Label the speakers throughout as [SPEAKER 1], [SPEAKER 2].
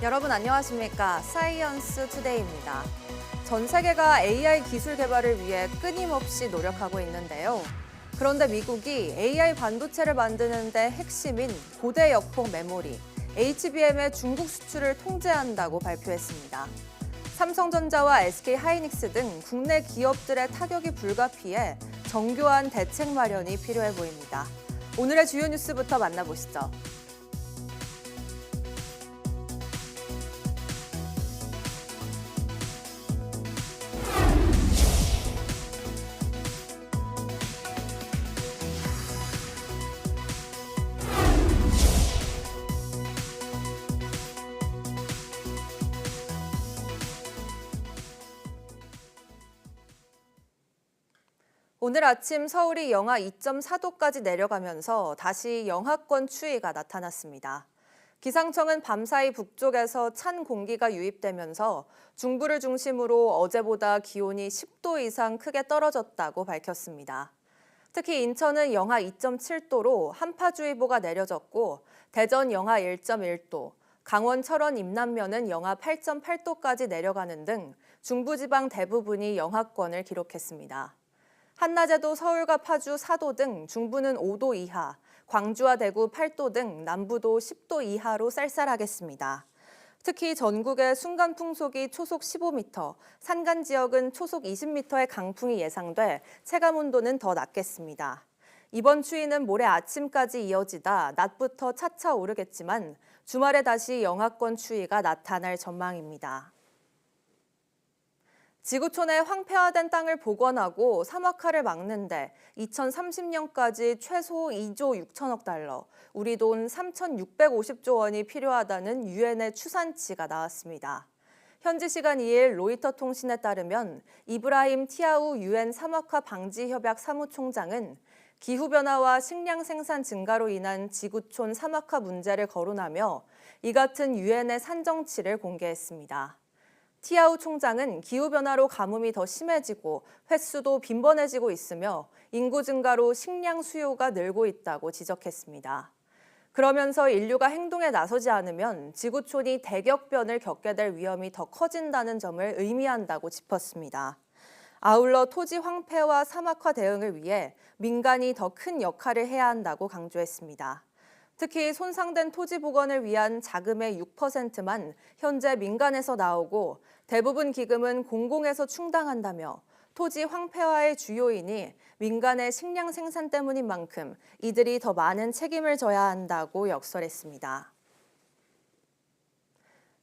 [SPEAKER 1] 여러분 안녕하십니까? 사이언스 투데이입니다. 전 세계가 AI 기술 개발을 위해 끊임없이 노력하고 있는데요. 그런데 미국이 AI 반도체를 만드는 데 핵심인 고대 역폭 메모리, HBM의 중국 수출을 통제한다고 발표했습니다. 삼성전자와 SK하이닉스 등 국내 기업들의 타격이 불가피해 정교한 대책 마련이 필요해 보입니다. 오늘의 주요 뉴스부터 만나보시죠. 오늘 아침 서울이 영하 2.4도까지 내려가면서 다시 영하권 추위가 나타났습니다. 기상청은 밤사이 북쪽에서 찬 공기가 유입되면서 중부를 중심으로 어제보다 기온이 10도 이상 크게 떨어졌다고 밝혔습니다. 특히 인천은 영하 2.7도로 한파주의보가 내려졌고 대전 영하 1.1도, 강원 철원 임남면은 영하 8.8도까지 내려가는 등 중부지방 대부분이 영하권을 기록했습니다. 한낮에도 서울과 파주 4도 등 중부는 5도 이하, 광주와 대구 8도 등 남부도 10도 이하로 쌀쌀하겠습니다. 특히 전국의 순간 풍속이 초속 15m, 산간 지역은 초속 20m의 강풍이 예상돼 체감 온도는 더 낮겠습니다. 이번 추위는 모레 아침까지 이어지다 낮부터 차차 오르겠지만 주말에 다시 영하권 추위가 나타날 전망입니다. 지구촌의 황폐화된 땅을 복원하고 사막화를 막는 데 2030년까지 최소 2조 6천억 달러, 우리 돈 3,650조 원이 필요하다는 유엔의 추산치가 나왔습니다. 현지 시간 2일 로이터 통신에 따르면 이브라힘 티아우 유엔 사막화 방지 협약 사무총장은 기후변화와 식량 생산 증가로 인한 지구촌 사막화 문제를 거론하며 이 같은 유엔의 산정치를 공개했습니다. 티아우 총장은 기후변화로 가뭄이 더 심해지고 횟수도 빈번해지고 있으며 인구 증가로 식량 수요가 늘고 있다고 지적했습니다. 그러면서 인류가 행동에 나서지 않으면 지구촌이 대격변을 겪게 될 위험이 더 커진다는 점을 의미한다고 짚었습니다. 아울러 토지 황폐와 사막화 대응을 위해 민간이 더 큰 역할을 해야 한다고 강조했습니다. 특히 손상된 토지 복원을 위한 자금의 6%만 현재 민간에서 나오고 대부분 기금은 공공에서 충당한다며 토지 황폐화의 주요인이 민간의 식량 생산 때문인 만큼 이들이 더 많은 책임을 져야 한다고 역설했습니다.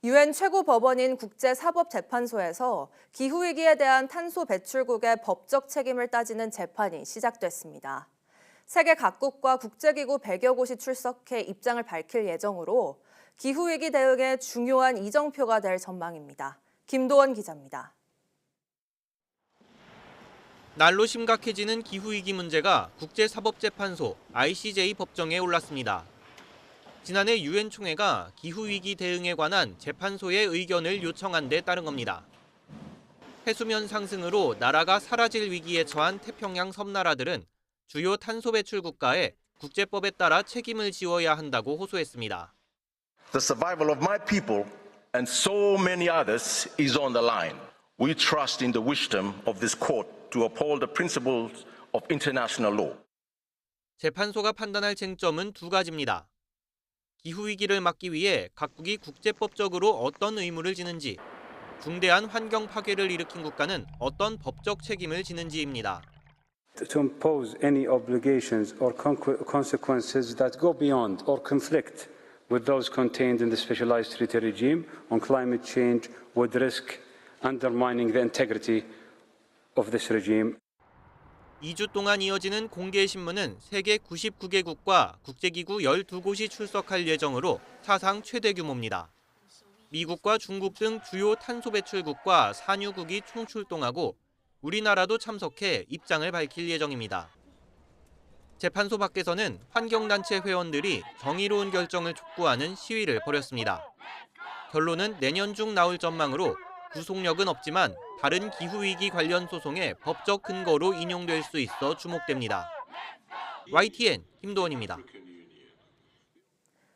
[SPEAKER 1] 유엔 최고법원인 국제사법재판소에서 기후위기에 대한 탄소 배출국의 법적 책임을 따지는 재판이 시작됐습니다. 세계 각국과 국제기구 100여 곳이 출석해 입장을 밝힐 예정으로 기후위기 대응에 중요한 이정표가 될 전망입니다. 김도원 기자입니다.
[SPEAKER 2] 날로 심각해지는 기후위기 문제가 국제사법재판소 ICJ 법정에 올랐습니다. 지난해 유엔 총회가 기후위기 대응에 관한 재판소의 의견을 요청한 데 따른 겁니다. 해수면 상승으로 나라가 사라질 위기에 처한 태평양 섬나라들은 주요 탄소 배출 국가에 국제법에 따라 책임을 지어야 한다고 호소했습니다.
[SPEAKER 3] The survival of my people and so many others is on the line. We trust in the wisdom of this court to uphold the principles of international law.
[SPEAKER 2] 재판소가 판단할 쟁점은 두 가지입니다. 기후위기를 막기 위해 각국이 국제법적으로 어떤 의무를 지는지, 중대한 환경 파괴를 일으킨 국가는 어떤 법적 책임을 지는지입니다.
[SPEAKER 4] To impose any obligations or consequences that go beyond or conflict with those contained in the specialized treaty regime on climate change would risk undermining the integrity of this regime.
[SPEAKER 2] 2주 동안 이어지는 공개 신문은 세계 99개국과 국제기구 12곳이 출석할 예정으로 사상 최대 규모입니다. 미국과 중국 등 주요 탄소 배출국과 산유국이 총출동하고 우리나라도 참석해 입장을 밝힐 예정입니다. 재판소 밖에서는 환경단체 회원들이 정의로운 결정을 촉구하는 시위를 벌였습니다. 결론은 내년 중 나올 전망으로 구속력은 없지만 다른 기후위기 관련 소송의 법적 근거로 인용될 수 있어 주목됩니다. YTN 김도원입니다.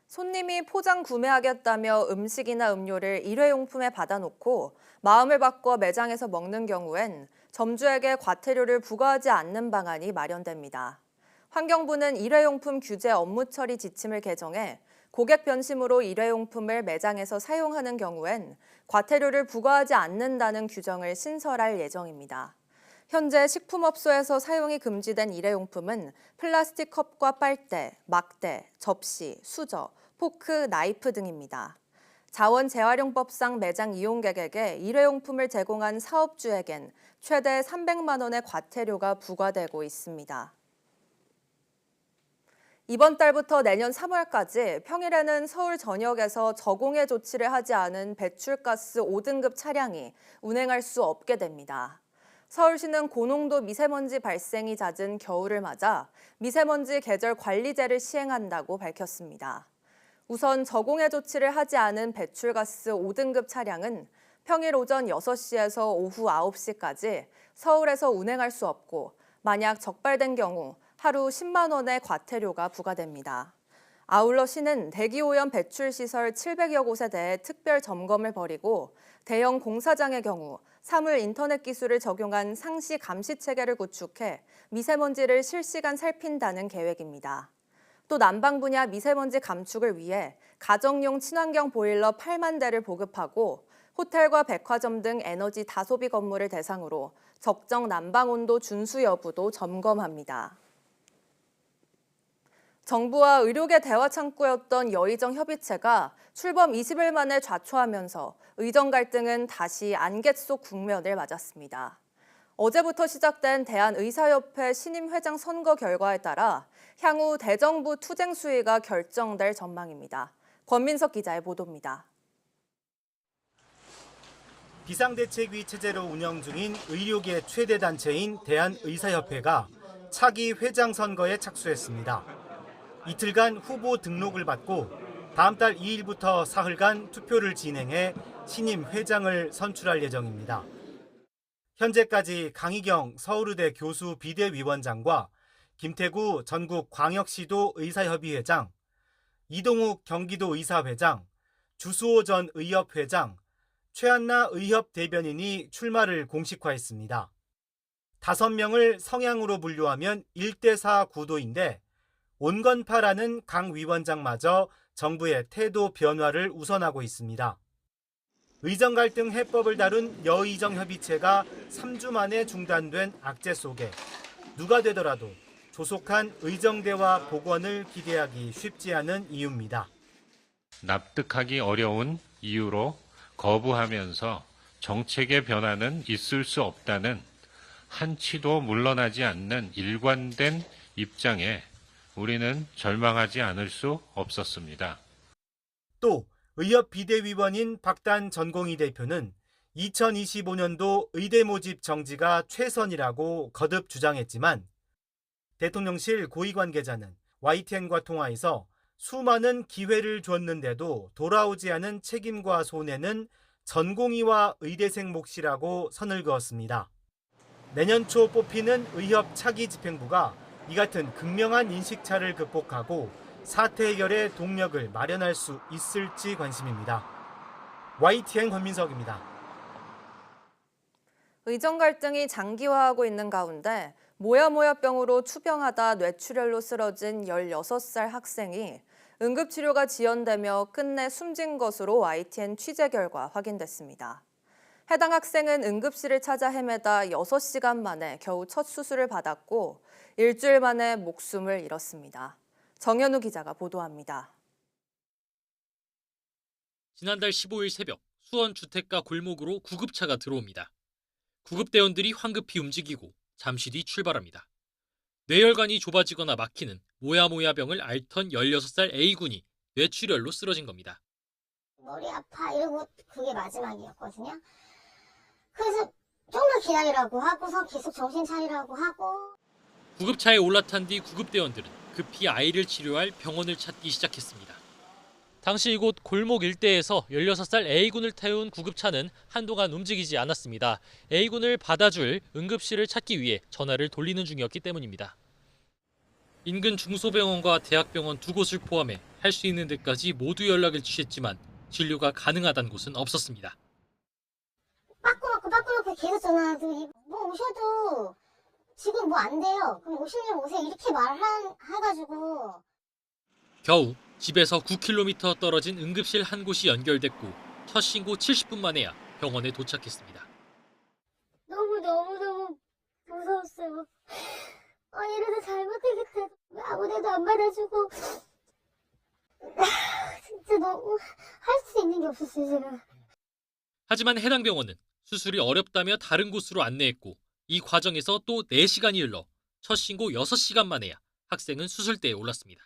[SPEAKER 1] 손님이 포장 구매하겠다며 음식이나 음료를 일회용품에 받아놓고 마음을 바꿔 매장에서 먹는 경우엔 점주에게 과태료를 부과하지 않는 방안이 마련됩니다. 환경부는 일회용품 규제 업무 처리 지침을 개정해 고객 변심으로 일회용품을 매장에서 사용하는 경우엔 과태료를 부과하지 않는다는 규정을 신설할 예정입니다. 현재 식품업소에서 사용이 금지된 일회용품은 플라스틱 컵과 빨대, 막대, 접시, 수저, 포크, 나이프 등입니다. 자원재활용법상 매장 이용객에게 일회용품을 제공한 사업주에겐 최대 300만 원의 과태료가 부과되고 있습니다. 이번 달부터 내년 3월까지 평일에는 서울 전역에서 저공해 조치를 하지 않은 배출가스 5등급 차량이 운행할 수 없게 됩니다. 서울시는 고농도 미세먼지 발생이 잦은 겨울을 맞아 미세먼지 계절 관리제를 시행한다고 밝혔습니다. 우선 저공해 조치를 하지 않은 배출가스 5등급 차량은 평일 오전 6시에서 오후 9시까지 서울에서 운행할 수 없고 만약 적발된 경우 하루 10만 원의 과태료가 부과됩니다. 아울러 시는 대기오염 배출시설 700여 곳에 대해 특별 점검을 벌이고 대형 공사장의 경우 사물 인터넷 기술을 적용한 상시 감시 체계를 구축해 미세먼지를 실시간 살핀다는 계획입니다. 또 난방 분야 미세먼지 감축을 위해 가정용 친환경 보일러 8만 대를 보급하고 호텔과 백화점 등 에너지 다소비 건물을 대상으로 적정 난방 온도 준수 여부도 점검합니다. 정부와 의료계 대화 창구였던 여의정 협의체가 출범 20일 만에 좌초하면서 의정 갈등은 다시 안개 속 국면을 맞았습니다. 어제부터 시작된 대한의사협회 신임 회장 선거 결과에 따라 향후 대정부 투쟁 수위가 결정될 전망입니다. 권민석 기자의 보도입니다.
[SPEAKER 5] 비상대책위 체제로 운영 중인 의료계 최대 단체인 대한의사협회가 차기 회장 선거에 착수했습니다. 이틀간 후보 등록을 받고 다음 달 2일부터 사흘간 투표를 진행해 신임 회장을 선출할 예정입니다. 현재까지 강희경 서울의대 교수 비대위원장과 김태구 전국광역시도 의사협의회장, 이동욱 경기도 의사회장, 주수호 전 의협회장, 최한나 의협 대변인이 출마를 공식화했습니다. 5명을 성향으로 분류하면 1대4 구도인데 온건파라는 강 위원장마저 정부의 태도 변화를 우선하고 있습니다. 의정 갈등 해법을 다룬 여의정 협의체가 3주 만에 중단된 악재 속에 누가 되더라도 조속한 의정대화 복원을 기대하기 쉽지 않은 이유입니다.
[SPEAKER 6] 납득하기 어려운 이유로 거부하면서 정책의 변화는 있을 수 없다는 한치도 물러나지 않는 일관된 입장에 우리는 절망하지 않을 수 없었습니다.
[SPEAKER 5] 또 의협 비대위원인 박단 전공희 대표는 2025년도 의대 모집 정지가 최선이라고 거듭 주장했지만 대통령실 고위 관계자는 YTN과 통화에서 수많은 기회를 줬는데도 돌아오지 않은 책임과 손해는 전공의와 의대생 몫이라고 선을 그었습니다. 내년 초 뽑히는 의협 차기 집행부가 이 같은 극명한 인식차를 극복하고 사태 해결의 동력을 마련할 수 있을지 관심입니다. YTN 권민석입니다.
[SPEAKER 1] 의정 갈등이 장기화하고 있는 가운데 모야모야병으로 투병하다 뇌출혈로 쓰러진 16살 학생이 응급치료가 지연되며 끝내 숨진 것으로 YTN 취재 결과 확인됐습니다. 해당 학생은 응급실을 찾아 헤매다 6시간 만에 겨우 첫 수술을 받았고 일주일 만에 목숨을 잃었습니다. 정현우 기자가 보도합니다.
[SPEAKER 7] 지난달 15일 새벽 수원 주택가 골목으로 구급차가 들어옵니다. 구급대원들이 황급히 움직이고 잠시 뒤 출발합니다. 뇌혈관이 좁아지거나 막히는 모야모야병을 앓던 16살 A군이 뇌출혈로 쓰러진 겁니다.
[SPEAKER 8] 머리 아파 이러고 그게 마지막이었거든요. 그래서 조금만 기다리라고 하고서 계속 정신 차리라고 하고.
[SPEAKER 7] 구급차에 올라탄 뒤 구급대원들은 급히 아이를 치료할 병원을 찾기 시작했습니다. 당시 이곳 골목 일대에서 16살 A군을 태운 구급차는 한동안 움직이지 않았습니다. A군을 받아줄 응급실을 찾기 위해 전화를 돌리는 중이었기 때문입니다. 인근 중소병원과 대학병원 두 곳을 포함해 할 수 있는 데까지 모두 연락을 취했지만 진료가 가능하다는 곳은 없었습니다.
[SPEAKER 8] 빠꾸놓고 계속 전화하더니 뭐 오셔도 지금 뭐 안 돼요. 그럼 오시면 오세요. 이렇게 말해가지고.
[SPEAKER 7] 겨우 집에서 9km 떨어진 응급실 한 곳이 연결됐고 첫 신고 70분 만에야 병원에 도착했습니다.
[SPEAKER 8] 너무 무서웠어요. 이래서 잘못되겠다. 아무데도 안 받아주고. 진짜 너무 할 수 있는 게 없었어요, 제가.
[SPEAKER 7] 하지만 해당 병원은 수술이 어렵다며 다른 곳으로 안내했고 이 과정에서 또 4시간이 흘러 첫 신고 6시간 만에야 학생은 수술대에 올랐습니다.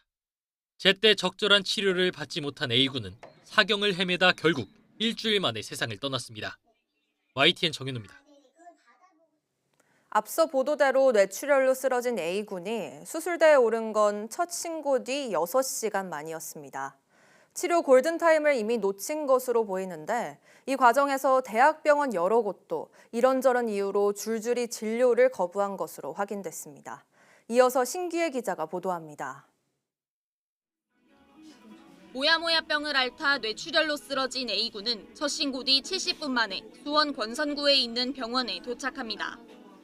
[SPEAKER 7] 제때 적절한 치료를 받지 못한 A군은 사경을 헤매다 결국 일주일 만에 세상을 떠났습니다. YTN 정현우입니다.
[SPEAKER 1] 앞서 보도대로 뇌출혈로 쓰러진 A군이 수술대에 오른 건 첫 신고 뒤 6시간 만이었습니다. 치료 골든타임을 이미 놓친 것으로 보이는데 이 과정에서 대학병원 여러 곳도 이런저런 이유로 줄줄이 진료를 거부한 것으로 확인됐습니다. 이어서 신기혜 기자가 보도합니다.
[SPEAKER 9] 모야모야병을 앓다 뇌출혈로 쓰러진 A군은 첫 신고 뒤 70분 만에 수원 권선구에 있는 병원에 도착합니다.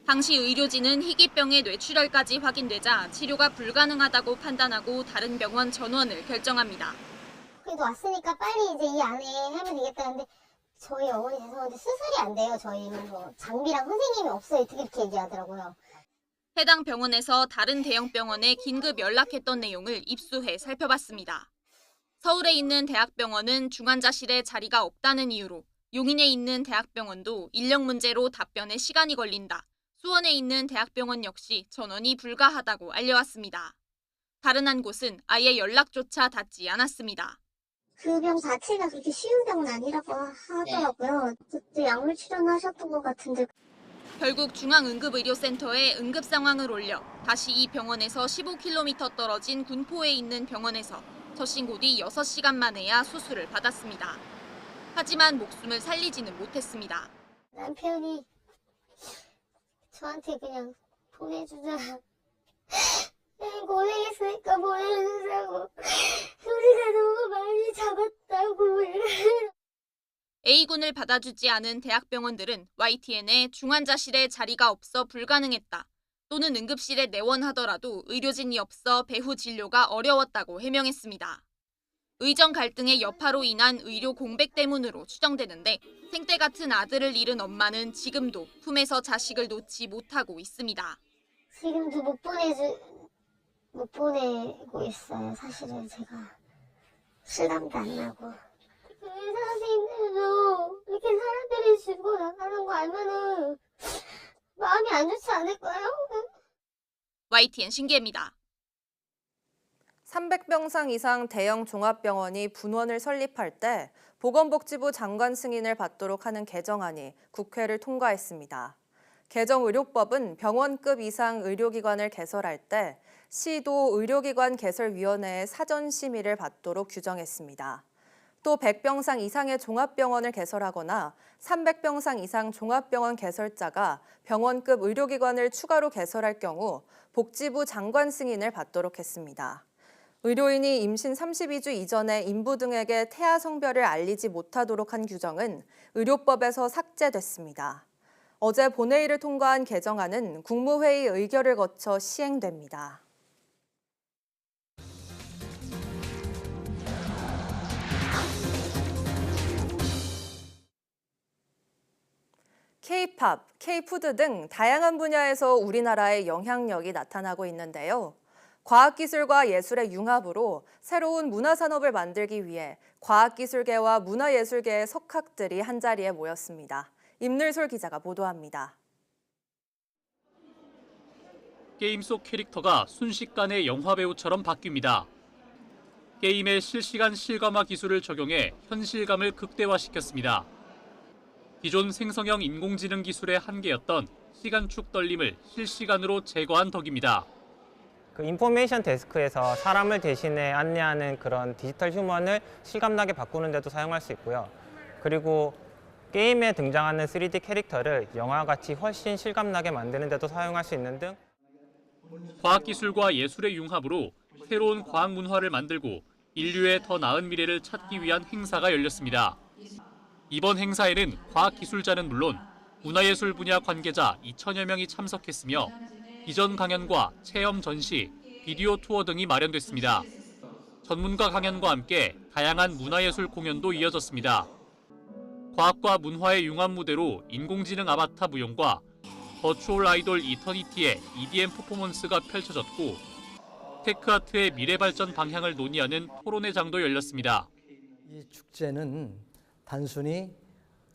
[SPEAKER 9] 당시 의료진은 희귀병의 뇌출혈까지 확인되자 치료가 불가능하다고 판단하고 다른 병원 전원을 결정합니다.
[SPEAKER 8] 그래도 왔으니까 빨리 이제 이 안에 하면 되겠다는데 저희 어머니 죄송한데 수술이 안 돼요. 저희는 뭐 장비랑 선생님이 없어요. 이렇게 얘기하더라고요.
[SPEAKER 9] 해당 병원에서 다른 대형 병원에 긴급 연락했던 내용을 입수해 살펴봤습니다. 서울에 있는 대학병원은 중환자실에 자리가 없다는 이유로 용인에 있는 대학병원도 인력 문제로 답변에 시간이 걸린다. 수원에 있는 대학병원 역시 전원이 불가하다고 알려왔습니다. 다른 한 곳은 아예 연락조차 닿지 않았습니다.
[SPEAKER 8] 그 병 자체가 그렇게 쉬운 병은 아니라고 하더라고요. 그때 약물 치료는 하셨던 것 같은데.
[SPEAKER 9] 결국 중앙응급의료센터에 응급 상황을 올려 다시 이 병원에서 15km 떨어진 군포에 있는 병원에서 첫 신고 뒤 6시간 만에야 수술을 받았습니다. 하지만 목숨을 살리지는 못했습니다.
[SPEAKER 8] 남편이 저한테 그냥 보내주자. 고생했으니까 보내주자고. 우리가 너무 많이 잡았다고.
[SPEAKER 9] A군을 받아주지 않은 대학병원들은 YTN에 중환자실에 자리가 없어 불가능했다. 또는 응급실에 내원하더라도 의료진이 없어 배후 진료가 어려웠다고 해명했습니다. 의정 갈등의 여파로 인한 의료 공백 때문으로 추정되는데 생때 같은 아들을 잃은 엄마는 지금도 품에서 자식을 놓지 못하고 있습니다.
[SPEAKER 8] 지금도 못 보내고 있어요. 사실은 제가 실감도 안 나고. 그 의사 선생님들도 이렇게 사람들이 죽고 나가는 거 알면은 마음이 안 좋지 않을까요?
[SPEAKER 9] YTN 신기혜입니다.
[SPEAKER 1] 300병상 이상 대형 종합병원이 분원을 설립할 때 보건복지부 장관 승인을 받도록 하는 개정안이 국회를 통과했습니다. 개정의료법은 병원급 이상 의료기관을 개설할 때 시도 의료기관 개설위원회의 사전 심의를 받도록 규정했습니다. 또 100병상 이상의 종합병원을 개설하거나 300병상 이상 종합병원 개설자가 병원급 의료기관을 추가로 개설할 경우 복지부 장관 승인을 받도록 했습니다. 의료인이 임신 32주 이전에 인부 등에게 태아 성별을 알리지 못하도록 한 규정은 의료법에서 삭제됐습니다. 어제 본회의를 통과한 개정안은 국무회의 의결을 거쳐 시행됩니다. K-팝, K-푸드 등 다양한 분야에서 우리나라의 영향력이 나타나고 있는데요. 과학기술과 예술의 융합으로 새로운 문화산업을 만들기 위해 과학기술계와 문화예술계의 석학들이 한자리에 모였습니다. 임늘솔 기자가 보도합니다.
[SPEAKER 10] 게임 속 캐릭터가 순식간에 영화배우처럼 바뀝니다. 게임의 실시간 실감화 기술을 적용해 현실감을 극대화시켰습니다. 기존 생성형 인공지능 기술의 한계였던 시간축 떨림을 실시간으로 제거한 덕입니다.
[SPEAKER 11] 그 인포메이션 데스크에서 사람을 대신해 안내하는 그런 디지털 휴먼을 실감나게 바꾸는 데도 사용할 수 있고요. 그리고 게임에 등장하는 3D 캐릭터를 영화같이 훨씬 실감나게 만드는 데도 사용할 수 있는 등
[SPEAKER 10] 과학기술과 예술의 융합으로 새로운 과학 문화를 만들고 인류의 더 나은 미래를 찾기 위한 행사가 열렸습니다. 이번 행사에는 과학기술자는 물론 문화예술 분야 관계자 2천여 명이 참석했으며 이전 강연과 체험 전시, 비디오 투어 등이 마련됐습니다. 전문가 강연과 함께 다양한 문화예술 공연도 이어졌습니다. 과학과 문화의 융합 무대로 인공지능 아바타 무용과 버추얼 아이돌 이터니티의 EDM 퍼포먼스가 펼쳐졌고 테크아트의 미래 발전 방향을 논의하는 토론회 장도 열렸습니다.
[SPEAKER 12] 이 축제는 단순히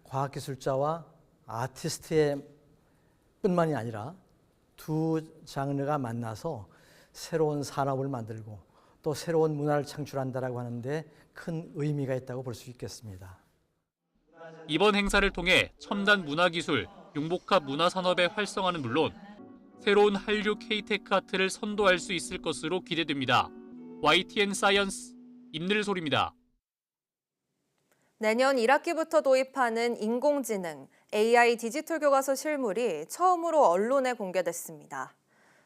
[SPEAKER 12] 과학기술자와 아티스트의 뿐만이 아니라 두 장르가 만나서 새로운 산업을 만들고 또 새로운 문화를 창출한다라고 하는데 큰 의미가 있다고 볼 수 있겠습니다.
[SPEAKER 10] 이번 행사를 통해 첨단 문화기술, 융복합 문화산업의 활성화는 물론 새로운 한류 K-테크 아트를 선도할 수 있을 것으로 기대됩니다. YTN 사이언스 임늘솔입니다.
[SPEAKER 1] 내년 1학기부터 도입하는 인공지능, AI 디지털 교과서 실물이 처음으로 언론에 공개됐습니다.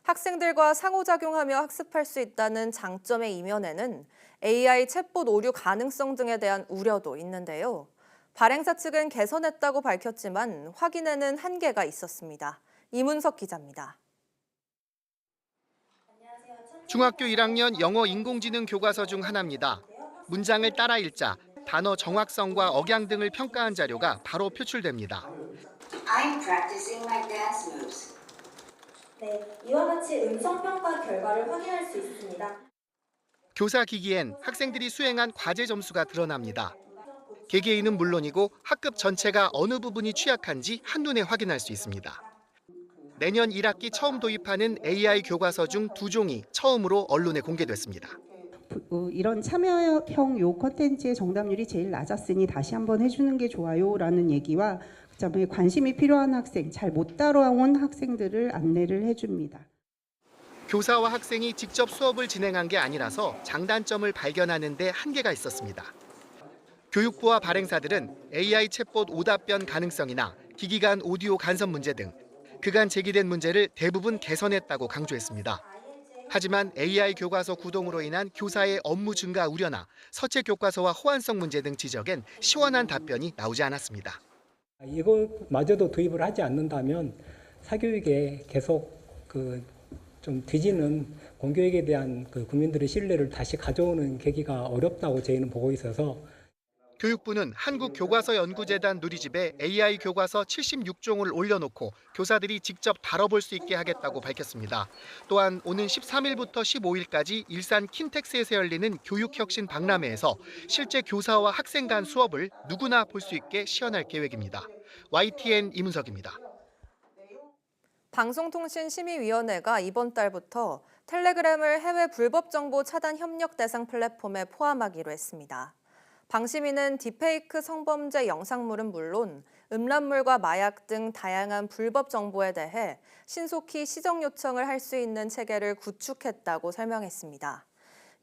[SPEAKER 1] 학생들과 상호작용하며 학습할 수 있다는 장점의 이면에는 AI 챗봇 오류 가능성 등에 대한 우려도 있는데요. 발행사 측은 개선했다고 밝혔지만 확인에는 한계가 있었습니다. 이문석 기자입니다.
[SPEAKER 13] 중학교 1학년 영어 인공지능 교과서 중 하나입니다. 문장을 따라 읽자, 단어 정확성과 억양 등을 평가한 자료가 바로 표출됩니다.
[SPEAKER 14] I'm practicing my dance moves.
[SPEAKER 15] 네, 이와 같이 음성 평가 결과를 확인할 수 있습니다.
[SPEAKER 13] 교사 기기엔 학생들이 수행한 과제 점수가 드러납니다. 개개인은 물론이고 학급 전체가 어느 부분이 취약한지 한눈에 확인할 수 있습니다. 내년 1학기 처음 도입하는 AI 교과서 중 2종이 처음으로 언론에 공개됐습니다.
[SPEAKER 16] 이런 참여형 요 컨텐츠의 정답률이 제일 낮았으니 다시 한번 해주는 게 좋아요라는 얘기와 그다음에 관심이 필요한 학생, 잘 못 따라온 학생들을 안내를 해줍니다.
[SPEAKER 13] 교사와 학생이 직접 수업을 진행한 게 아니라서 장단점을 발견하는 데 한계가 있었습니다. 교육부와 발행사들은 AI 챗봇 오답변 가능성이나 기기 간 오디오 간섭 문제 등 그간 제기된 문제를 대부분 개선했다고 강조했습니다. 하지만 AI 교과서 구동으로 인한 교사의 업무 증가 우려나 서체 교과서와 호환성 문제 등 지적엔 시원한 답변이 나오지 않았습니다.
[SPEAKER 17] 이거마저도 도입을 하지 않는다면 사교육에 계속 좀 뒤지는 공교육에 대한 국민들의 신뢰를 다시 가져오는 계기가 어렵다고 저희는 보고 있어서
[SPEAKER 13] 교육부는 한국교과서연구재단 누리집에 AI 교과서 76종을 올려놓고 교사들이 직접 다뤄볼 수 있게 하겠다고 밝혔습니다. 또한 오는 13일부터 15일까지 일산 킨텍스에서 열리는 교육혁신 박람회에서 실제 교사와 학생 간 수업을 누구나 볼 수 있게 시연할 계획입니다. YTN 이문석입니다.
[SPEAKER 1] 방송통신심의위원회가 이번 달부터 텔레그램을 해외 불법 정보 차단 협력 대상 플랫폼에 포함하기로 했습니다. 방심위는 딥페이크 성범죄 영상물은 물론 음란물과 마약 등 다양한 불법 정보에 대해 신속히 시정 요청을 할 수 있는 체계를 구축했다고 설명했습니다.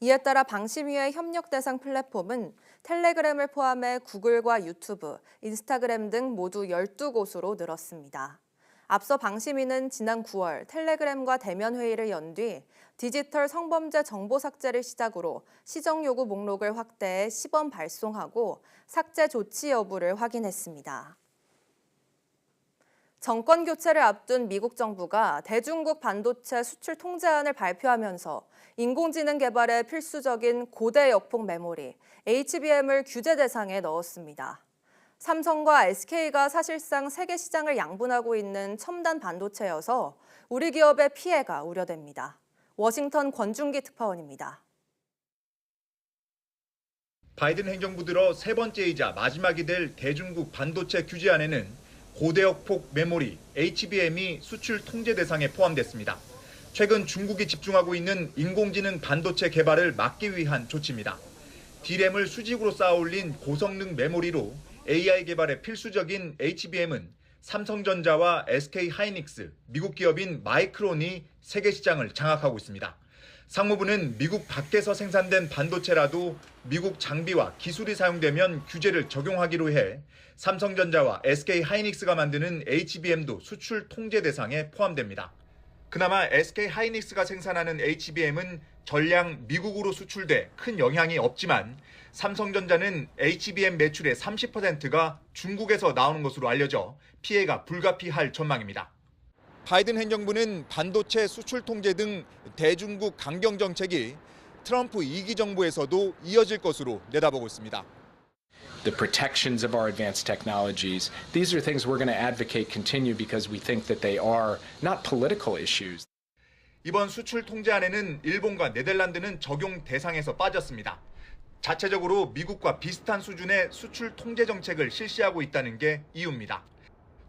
[SPEAKER 1] 이에 따라 방심위의 협력 대상 플랫폼은 텔레그램을 포함해 구글과 유튜브, 인스타그램 등 모두 12곳으로 늘었습니다. 앞서 방심위는 지난 9월 텔레그램과 대면 회의를 연 뒤 디지털 성범죄 정보 삭제를 시작으로 시정 요구 목록을 확대해 시범 발송하고 삭제 조치 여부를 확인했습니다. 정권 교체를 앞둔 미국 정부가 대중국 반도체 수출 통제안을 발표하면서 인공지능 개발에 필수적인 고대 역폭 메모리 HBM을 규제 대상에 넣었습니다. 삼성과 SK가 사실상 세계 시장을 양분하고 있는 첨단 반도체여서 우리 기업의 피해가 우려됩니다. 워싱턴 권준기 특파원입니다.
[SPEAKER 18] 바이든 행정부 들어 세 번째이자 마지막이 될 대중국 반도체 규제안에는 고대역폭 메모리 HBM이 수출 통제 대상에 포함됐습니다. 최근 중국이 집중하고 있는 인공지능 반도체 개발을 막기 위한 조치입니다. D램을 수직으로 쌓아 올린 고성능 메모리로 AI 개발에 필수적인 HBM은 삼성전자와 SK하이닉스, 미국 기업인 마이크론이 세계 시장을 장악하고 있습니다. 상무부는 미국 밖에서 생산된 반도체라도 미국 장비와 기술이 사용되면 규제를 적용하기로 해 삼성전자와 SK하이닉스가 만드는 HBM도 수출 통제 대상에 포함됩니다. 그나마 SK하이닉스가 생산하는 HBM은 전량 미국으로 수출돼 큰 영향이 없지만 삼성전자는 HBM 매출의 30%가 중국에서 나오는 것으로 알려져 피해가 불가피할 전망입니다. 바이든 행정부는 반도체 수출 통제 등 대중국 강경 정책이 트럼프 2기 정부에서도 이어질 것으로 내다보고 있습니다.
[SPEAKER 19] The protections of our advanced technologies, these are things we're going to advocate continue because we think that they are not political issues.
[SPEAKER 18] 이번 수출 통제안에는 일본과 네덜란드는 적용 대상에서 빠졌습니다. 자체적으로 미국과 비슷한 수준의 수출 통제 정책을 실시하고 있다는 게 이유입니다.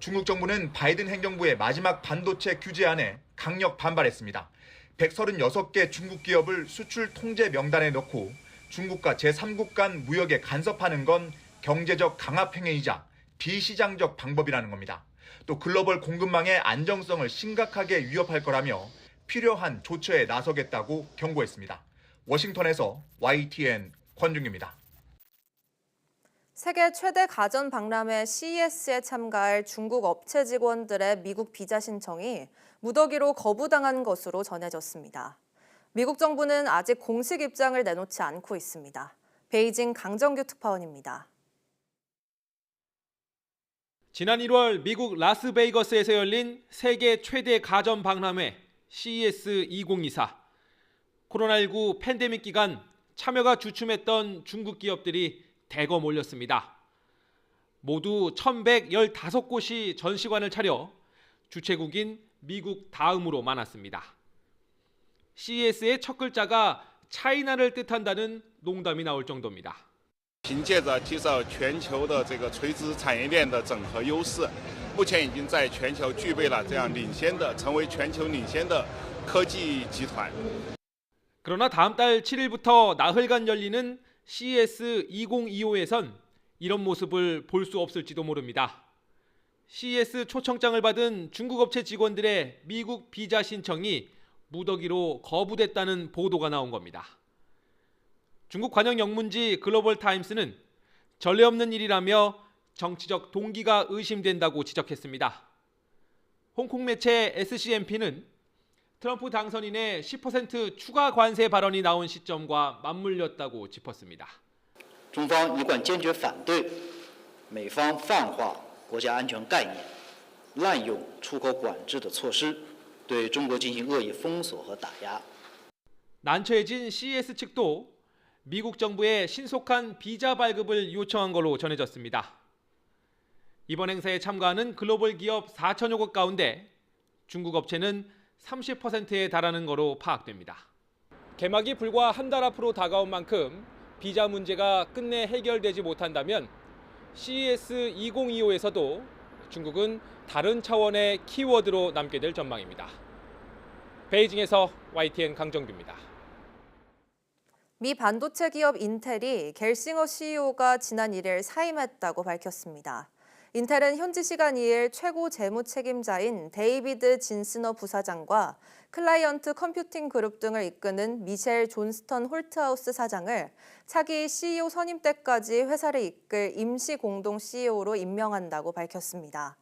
[SPEAKER 18] 중국 정부는 바이든 행정부의 마지막 반도체 규제안에 강력 반발했습니다. 136개 중국 기업을 수출 통제 명단에 넣고 중국과 제3국 간 무역에 간섭하는 건 경제적 강압 행위이자 비시장적 방법이라는 겁니다. 또 글로벌 공급망의 안정성을 심각하게 위협할 거라며 필요한 조처에 나서겠다고 경고했습니다. 워싱턴에서 YTN 권중규입니다.
[SPEAKER 1] 세계 최대 가전 박람회 CES에 참가할 중국 업체 직원들의 미국 비자 신청이 무더기로 거부당한 것으로 전해졌습니다. 미국 정부는 아직 공식 입장을 내놓지 않고 있습니다. 베이징 강정규 특파원입니다.
[SPEAKER 20] 지난 1월 미국 라스베이거스에서 열린 세계 최대 가전 박람회 CES 2024. 코로나19 팬데믹 기간 참여가 주춤했던 중국 기업들이 대거 몰렸습니다. 모두 1,115곳이 전시관을 차려 주최국인 미국 다음으로 많았습니다. CES의 첫 글자가 차이나를 뜻한다는 농담이 나올 정도입니다.
[SPEAKER 21] 凭借着提升全球的这个垂直产业链的整合优势，目前已经在全球具备了这样领先的，成为全球领先的科技集团。
[SPEAKER 20] 그러나 다음 달 7일부터 나흘간 열리는 CES 2025에선 이런 모습을 볼 수 없을지도 모릅니다. CES 초청장을 받은 중국 업체 직원들의 미국 비자 신청이 무더기로 거부됐다는 보도가 나온 겁니다. 중국 관영 영문지 글로벌 타임스는 전례 없는 일이라며 정치적 동기가 의심된다고 지적했습니다. 홍콩 매체 SCMP는 트럼프 당선인의 10% 추가 관세 발언이 나온 시점과 맞물렸다고 짚었습니다.
[SPEAKER 22] 中方一贯坚决反对美方泛化国家安全概念，滥用出口管制的措施，对中国进行恶意封锁和打压。
[SPEAKER 20] 난처해진 CES 측도 미국 정부의 신속한 비자 발급을 요청한 걸로 전해졌습니다. 이번 행사에 참가하는 글로벌 기업 4천여 곳 가운데 중국 업체는 30%에 달하는 거로 파악됩니다. 개막이 불과 한 달 앞으로 다가온 만큼 비자 문제가 끝내 해결되지 못한다면 CES 2025에서도 중국은 다른 차원의 키워드로 남게 될 전망입니다. 베이징에서 YTN 강정규입니다.
[SPEAKER 1] 미 반도체 기업 인텔이 겔싱어 CEO가 지난 1일 사임했다고 밝혔습니다. 인텔은 현지 시간 2일 최고 재무 책임자인 데이비드 진스너 부사장과 클라이언트 컴퓨팅 그룹 등을 이끄는 미셸 존스턴 홀트하우스 사장을 차기 CEO 선임 때까지 회사를 이끌 임시 공동 CEO로 임명한다고 밝혔습니다.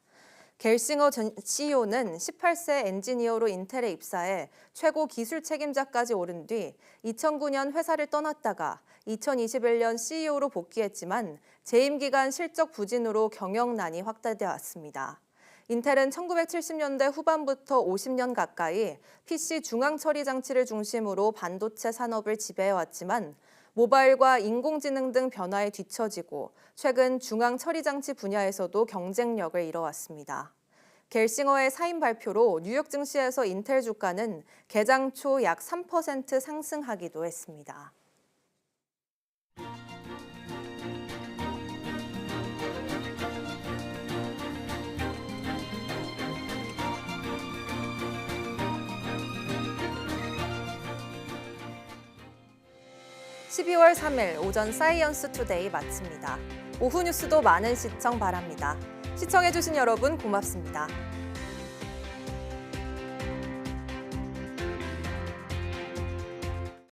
[SPEAKER 1] 겔싱어 전 CEO는 18세 엔지니어로 인텔에 입사해 최고 기술 책임자까지 오른 뒤 2009년 회사를 떠났다가 2021년 CEO로 복귀했지만 재임 기간 실적 부진으로 경영난이 확대돼 왔습니다. 인텔은 1970년대 후반부터 50년 가까이 PC 중앙 처리 장치를 중심으로 반도체 산업을 지배해왔지만 모바일과 인공지능 등 변화에 뒤처지고 최근 중앙 처리 장치 분야에서도 경쟁력을 잃어왔습니다. 겔싱어의 사임 발표로 뉴욕 증시에서 인텔 주가는 개장 초 약 3% 상승하기도 했습니다. (12월 3일) 오전 사이언스 투데이 마칩니다. 오후 뉴스도 많은 시청 바랍니다. 시청해주신 여러분 고맙습니다.